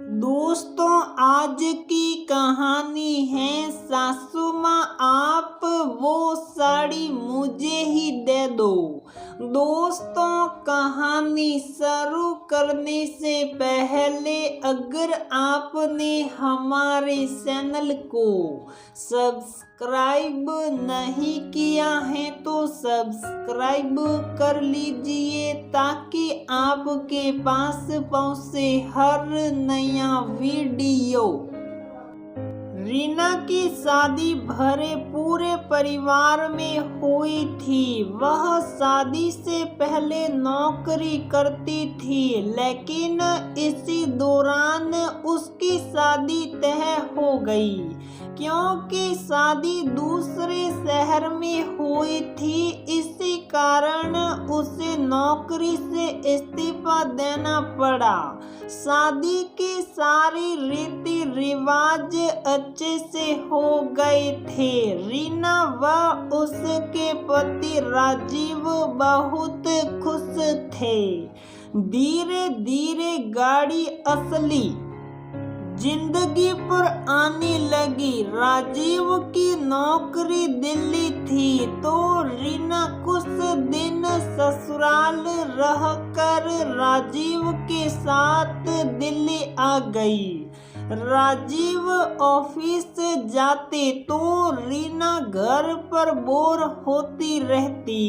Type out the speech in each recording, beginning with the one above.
दोस्तों, आज की कहानी है सासू माँ आप वो साड़ी मुझे ही दे दो। दोस्तों, कहानी शुरू करने से पहले अगर आपने हमारे चैनल को सब्सक्राइब नहीं किया है तो सब्सक्राइब कर लीजिए ताकि आपके पास पहुंचे हर नया वीडियो। रीना की शादी भरे पूरे परिवार में हुई थी। वह शादी से पहले नौकरी करती थी, लेकिन इसी दौरान उसकी शादी तय हो गई क्योंकि शादी दूसरे शहर में हुई थी। इसी कारण उसे नौकरी से इस्तीफा देना पड़ा। शादी के सारे रीति रिवाज अच्छे से हो गए थे। रीना व उसके पति राजीव बहुत खुश थे। धीरे धीरे गाड़ी असली जिंदगी पर आने लगी। राजीव की नौकरी दिल्ली थी तो रीना कुछ दिन ससुराल रहकर राजीव के साथ दिल्ली आ गई। राजीव ऑफिस जाते तो रीना घर पर बोर होती रहती।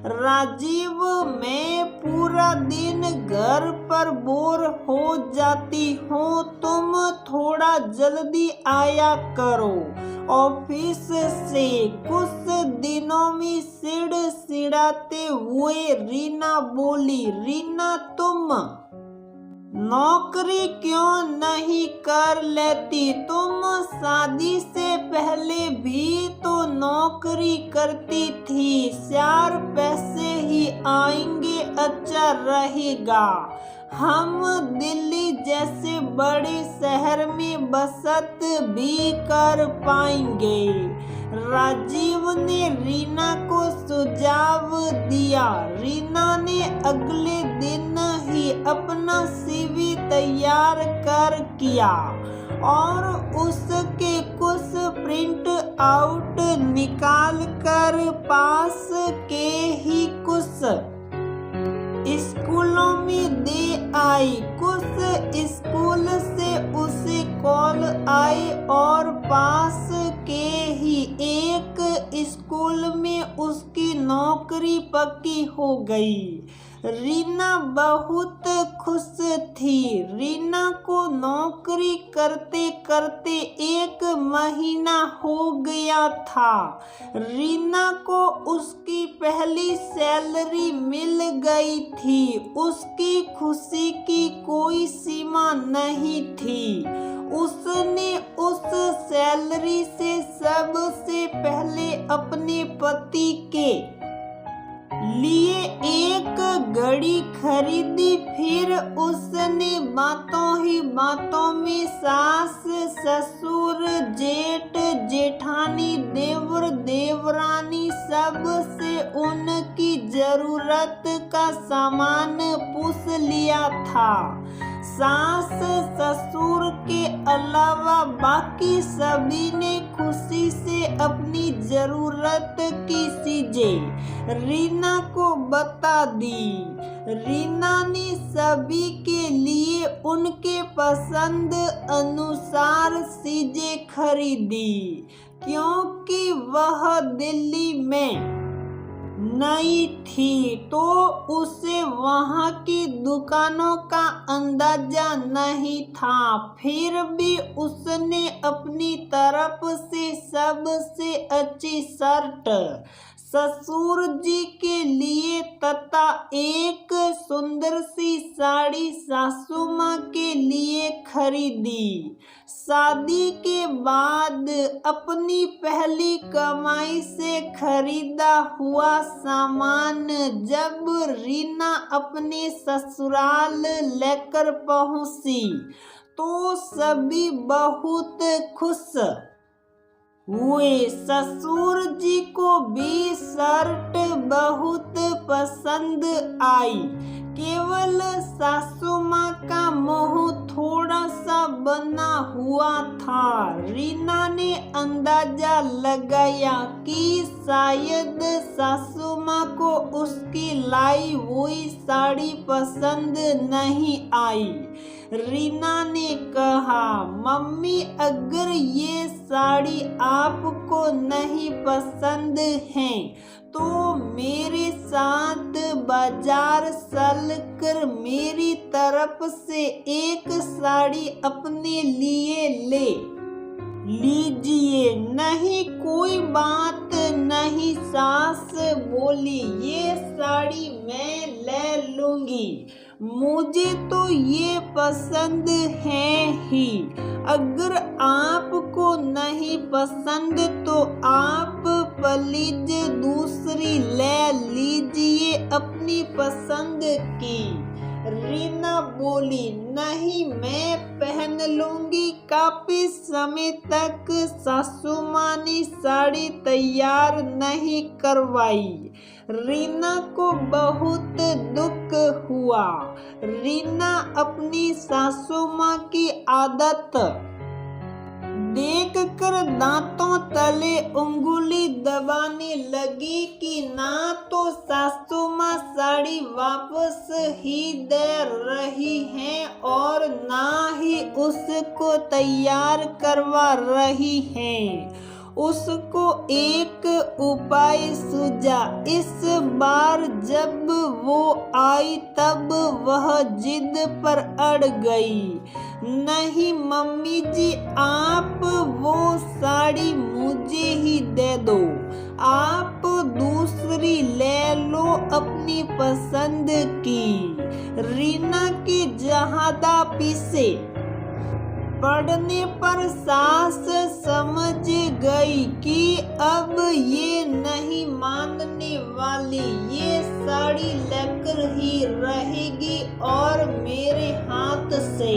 राजीव, मैं पूरा दिन घर पर बोर हो जाती हूँ, तुम थोड़ा जल्दी आया करो ऑफिस से। कुछ दिनों में सिड़सिड़ाते हुए रीना बोली, रीना तुम नौकरी क्यों नहीं कर लेती? तुम शादी से पहले भी तो नौकरी करती थी। 4 पैसे ही आएंगे, अच्छा रहेगा। हम दिल्ली जैसे बड़े शहर में बचत भी कर पाएंगे। राजीव ने रीना को सुझाव दिया। रीना ने अगले दिन ही अपना सीवी तैयार कर किया और उसके कुछ प्रिंट आउट निकाल कर पास के ही कुछ स्कूलों में दे आई। कुछ स्कूल से उसे कॉल आई और पास के ही एक स्कूल में उसकी नौकरी पक्की हो गई। रीना बहुत खुश थी। रीना को नौकरी करते करते 1 महीना हो गया था। रीना को उसकी पहली सैलरी मिल गई थी। उसकी खुशी की कोई सीमा नहीं थी। उसने उस सैलरी से सबसे पहले अपने पति के लिए एक घड़ी खरीदी। फिर उसने बातों ही बातों में सास ससुर जेठ जेठानी देवर देवरानी सब से उनकी जरूरत का सामान पूछ लिया था। सास ससुर के अलावा बाकी सभी ने खुशी से अपनी जरूरत की चीजें रीना को बता दी। रीना ने सभी के लिए उनके पसंद अनुसार चीजें खरीदी क्योंकि वह दिल्ली में नई थी तो उसे वहां की दुकानों का अंदाजा नहीं था। फिर भी उसने अपनी तरफ से सबसे अच्छी शर्ट ससुर जी के लिए तथा एक सुंदर सी साड़ी सासू माँ के लिए खरीदी। शादी के बाद अपनी पहली कमाई से खरीदा हुआ सामान जब रीना अपने ससुराल लेकर पहुंची तो सभी बहुत खुश हुए। ससुर जी को भी शर्ट बहुत पसंद आई। केवल सासू माँ का मुंह थोड़ा सा हुआ था। रीना ने अंदाजा लगाया कि शायद सासू माँ को उसकी लाई हुई साड़ी पसंद नहीं आई। रीना ने कहा, मम्मी अगर ये साड़ी आपको नहीं पसंद है तो मेरे साथ बाजार चल कर मेरी तरफ से एक साड़ी अपने लिए ले लीजिए। नहीं, कोई बात नहीं, सास बोली, ये साड़ी मैं ले लूंगी, मुझे तो ये पसंद है ही। अगर आपको नहीं पसंद तो आप प्लीज दूसरी ले लीजिए अपनी पसंद की। रीना बोली, नहीं मैं पहन लूंगी। काफी समय तक सासू माँ ने साड़ी तैयार नहीं करवाई। रीना को बहुत दुख हुआ। रीना अपनी सासू माँ की आदत देखकर दांतों तले उंगली दबाने लगी कि ना तो सासू माँ साड़ी वापस ही दे रही हैं और ना ही उसको तैयार करवा रही हैं। उसको एक उपाय सूझा। इस बार जब वो आई तब वह जिद पर अड़ गई। नहीं मम्मी जी, आप वो साड़ी मुझे ही दे दो, आप दूसरी ले लो अपनी पसंद की। रीना की जहादा पीछे पड़ने पर सास समझ गई कि अब ये नहीं मानने वाली, ये साड़ी लेकर ही रहेगी और मेरे हाथ से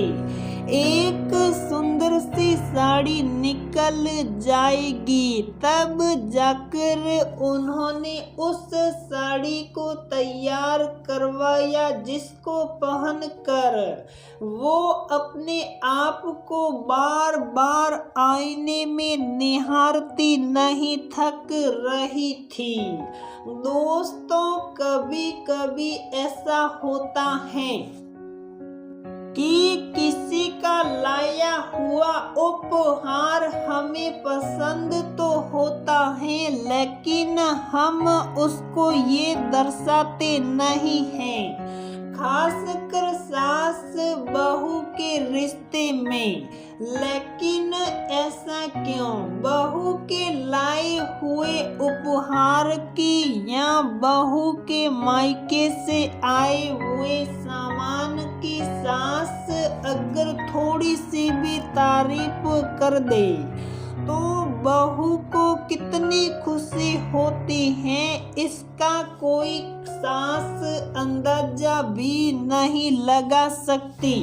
एक सुंदर सी साड़ी निकल जाएगी। तब जाकर उन्होंने उस साड़ी को तैयार करवाया जिसको पहनकर वो अपने आप को बार बार आईने में निहारती नहीं थक रही थी। दोस्तों, कभी कभी ऐसा होता है कि किसी का लाया हुआ उपहार हमें पसंद तो होता है, लेकिन हम उसको ये दर्शाते नहीं हैं। खासकर सास बहू के रिश्ते में। लेकिन ऐसा क्यों? बहू के लाए हुए उपहार की या बहू के मायके से आए हुए सामान की सास अगर थोड़ी सी भी तारीफ कर दे तो बहू को कितनी खुशी होती है, इसका कोई सास अंदाजा भी नहीं लगा सकती।